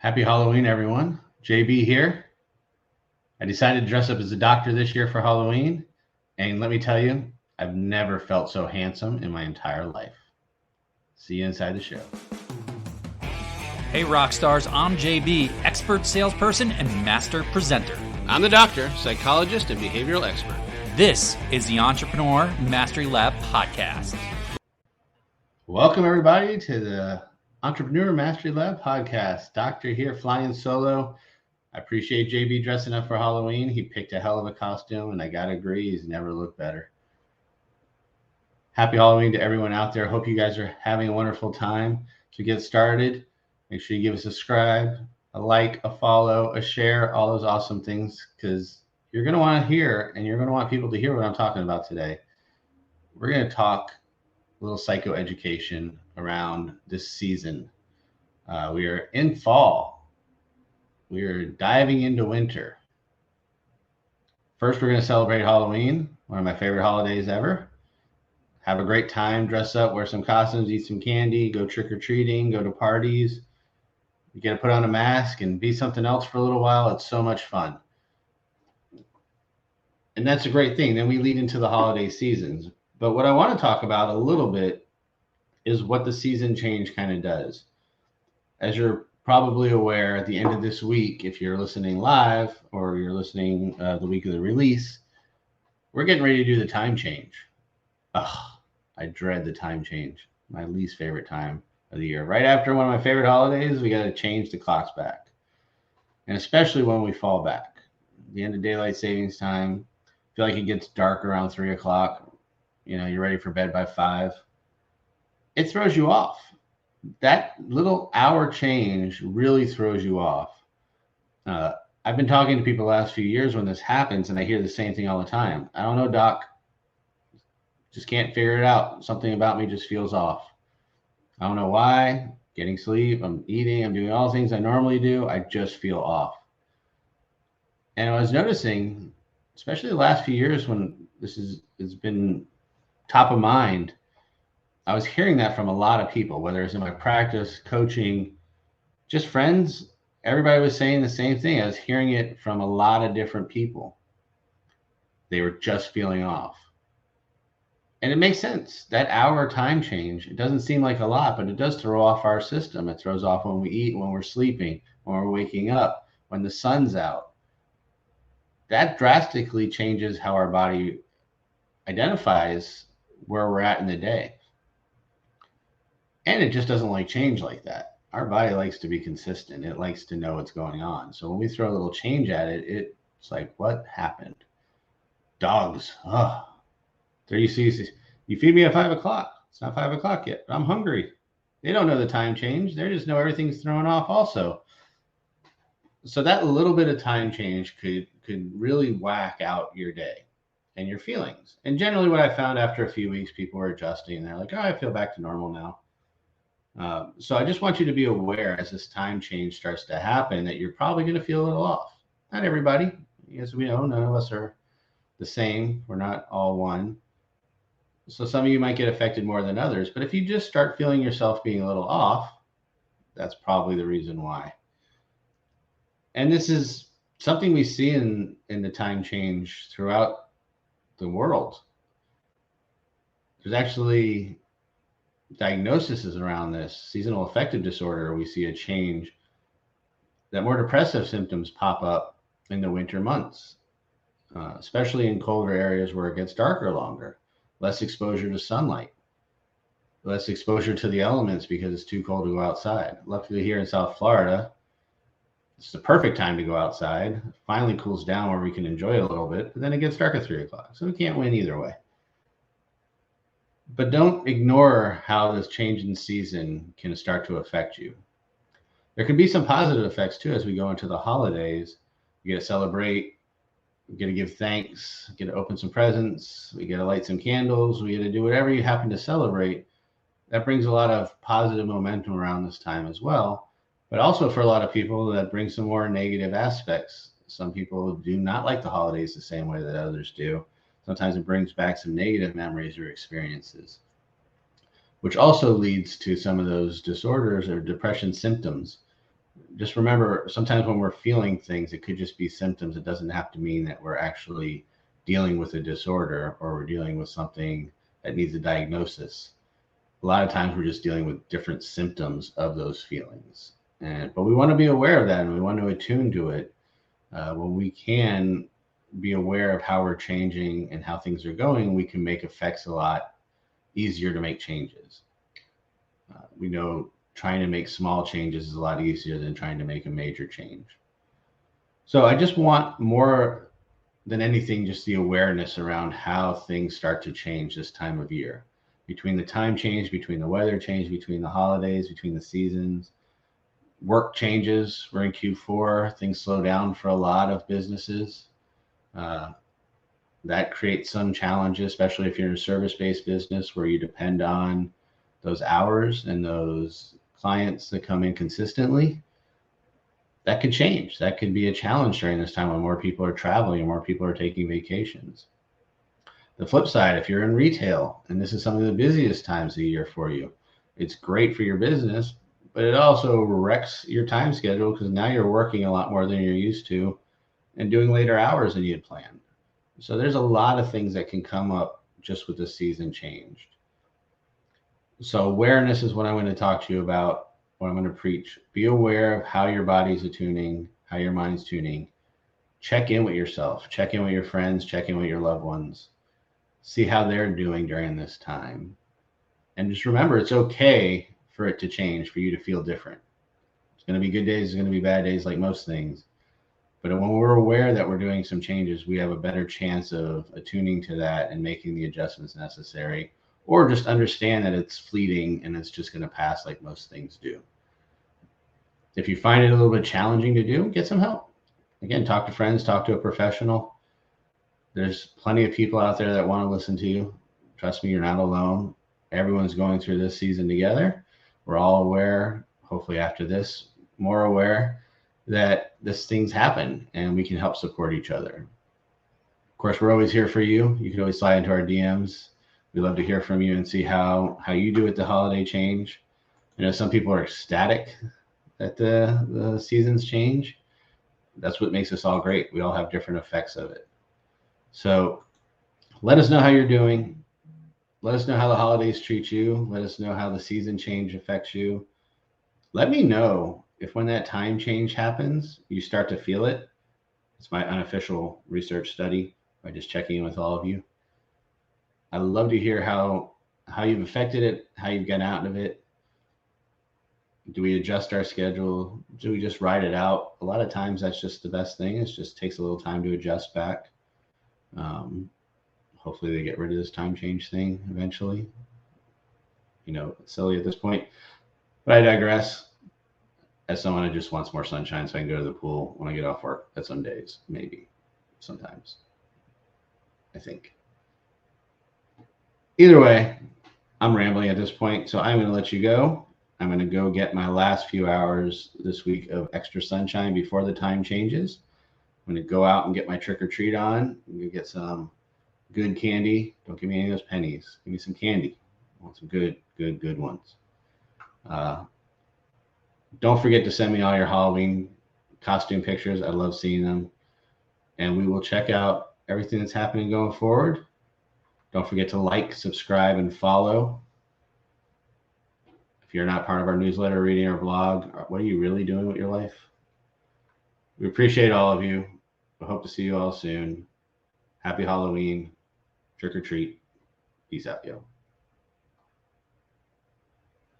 Happy Halloween, everyone. JB here. I decided to dress up as a doctor this year for Halloween, and let me tell you, I've never felt so handsome in my entire life. See you inside the show. Hey, Rockstars, I'm JB, expert salesperson and master presenter. I'm the doctor, psychologist, and behavioral expert. This is the Entrepreneur Mastery Lab podcast. Welcome, everybody, to the Entrepreneur Mastery Lab podcast. Doctor here, flying solo. I appreciate JB dressing up for Halloween. He picked a hell of a costume, and I got to agree, he's never looked better. Happy Halloween to everyone out there. Hope you guys are having a wonderful time. To get started, make sure you give us a subscribe, a like, a follow, a share, all those awesome things, because you're going to want to hear, and you're going to want people to hear what I'm talking about today. We're going to talk a little psychoeducation around this season. We are in fall. We are diving into winter. First, we're going to celebrate Halloween, one of my favorite holidays ever. Have a great time, dress up, wear some costumes, eat some candy, go trick-or-treating, go to parties. You get to put on a mask and be something else for a little while. It's so much fun. And that's a great thing. Then we lead into the holiday seasons. But what I want to talk about a little bit is what the season change kind of does. As you're probably aware, at the end of this week, if you're listening live or you're listening the week of the release, we're getting ready to do the time change. I dread the time change. My least favorite time of the year. Right after one of my favorite holidays, we got to change the clocks back. And especially when we fall back. The end of daylight savings time, I feel like it gets dark around 3 o'clock. You know, you're ready for bed by 5. It throws you off. That little hour change really throws you off. I've been talking to people the last few years when this happens, and I hear the same thing all the time. I don't know, doc. Just can't figure it out. Something about me just feels off. I don't know why. Getting sleep, I'm eating, I'm doing all the things I normally do. I just feel off. And I was noticing, especially the last few years when it's been top of mind, I was hearing that from a lot of people, whether it's in my practice, coaching, just friends. Everybody was saying the same thing. I was hearing it from a lot of different people. They were just feeling off. And it makes sense. That hour time change, it doesn't seem like a lot, but it does throw off our system. It throws off when we eat, when we're sleeping, when we're waking up, when the sun's out. That drastically changes how our body identifies where we're at in the day. And it just doesn't like change like that. Our body likes to be consistent. It likes to know what's going on. So when we throw a little change at it, it's like, what happened? Dogs. There you see, you feed me at 5 o'clock. It's not 5 o'clock yet, but I'm hungry. They don't know the time change. They just know everything's thrown off also. So that little bit of time change could really whack out your day and your feelings. And generally what I found after a few weeks, people were adjusting and they're like, I feel back to normal now. So I just want you to be aware as this time change starts to happen that you're probably going to feel a little off. Not everybody. As we know, none of us are the same. We're not all one. So some of you might get affected more than others. But if you just start feeling yourself being a little off, that's probably the reason why. And this is something we see in the time change throughout the world. There's actually diagnoses around this seasonal affective disorder. We see a change that more depressive symptoms pop up in the winter months, especially in colder areas where it gets darker longer, less exposure to sunlight, less exposure to the elements because it's too cold to go outside. Luckily here in South Florida, it's the perfect time to go outside. It finally cools down where we can enjoy it a little bit, but then it gets dark at 3 o'clock. So we can't win either way. But don't ignore how this change in season can start to affect you. There can be some positive effects too as we go into the holidays. You get to celebrate, you get to give thanks, you get to open some presents, we get to light some candles, we get to do whatever you happen to celebrate. That brings a lot of positive momentum around this time as well. But also for a lot of people, that brings some more negative aspects. Some people do not like the holidays the same way that others do. Sometimes it brings back some negative memories or experiences, which also leads to some of those disorders or depression symptoms just remember, sometimes when we're feeling things, it could just be symptoms. It doesn't have to mean that we're actually dealing with a disorder or we're dealing with something that needs a diagnosis. A lot of times we're just dealing with different symptoms of those feelings. But we want to be aware of that, and we want to attune to it. When we can be aware of how we're changing and how things are going, we can make effects a lot easier to make changes. We know trying to make small changes is a lot easier than trying to make a major change. So I just want, more than anything, just the awareness around how things start to change this time of year. Between the time change, between the weather change, between the holidays, between the seasons, work changes. We're in Q4. Things slow down for a lot of businesses. Uh, that creates some challenges, especially if you're in a service-based business where you depend on those hours and those clients that come in consistently. That could change. That could be a challenge during this time when more people are traveling and more people are taking vacations. The flip side, if you're in retail and this is some of the busiest times of the year for you, it's great for your business, but it also wrecks your time schedule because now you're working a lot more than you're used to and doing later hours than you had planned. So there's a lot of things that can come up just with the season changed. So awareness is what I'm going to talk to you about, what I'm going to preach. Be aware of how your body's attuning, how your mind's tuning. Check in with yourself, check in with your friends, check in with your loved ones. See how they're doing during this time. And just remember, it's okay for it to change, for you to feel different. It's going to be good days, it's going to be bad days, like most things. But when we're aware that we're doing some changes, we have a better chance of attuning to that and making the adjustments necessary, or just understand that it's fleeting and it's just going to pass like most things do. If you find it a little bit challenging to do, get some help. Again, talk to friends, talk to a professional. There's plenty of people out there that want to listen to you. Trust me, you're not alone. Everyone's going through this season together. We're all aware, hopefully after this, more aware that this things happen and we can help support each other. Of course, we're always here for you. You can always slide into our DMs. We love to hear from you and see how you do with the holiday change. You know, some people are ecstatic that the seasons change. That's what makes us all great. We all have different effects of it. So let us know how you're doing. Let us know how the holidays treat you. Let us know how the season change affects you. Let me know if when that time change happens, you start to feel it. It's my unofficial research study by just checking in with all of you. I'd love to hear how you've affected it, how you've gotten out of it. Do we adjust our schedule? Do we just ride it out? A lot of times that's just the best thing. It just takes a little time to adjust back. Hopefully they get rid of this time change thing eventually. You know, it's silly at this point, but I digress. As someone who just wants more sunshine so I can go to the pool when I get off work at some days, maybe, sometimes, I think. Either way, I'm rambling at this point, so I'm going to let you go. I'm going to go get my last few hours this week of extra sunshine before the time changes. I'm going to go out and get my trick or treat on. I'm going to get some good candy. Don't give me any of those pennies. Give me some candy. I want some good ones. Don't forget to send me all your Halloween costume pictures. I love seeing them. And we will check out everything that's happening going forward. Don't forget to like, subscribe, and follow. If you're not part of our newsletter, reading our blog, what are you really doing with your life? We appreciate all of you. We hope to see you all soon. Happy Halloween. Trick or treat. Peace out, yo.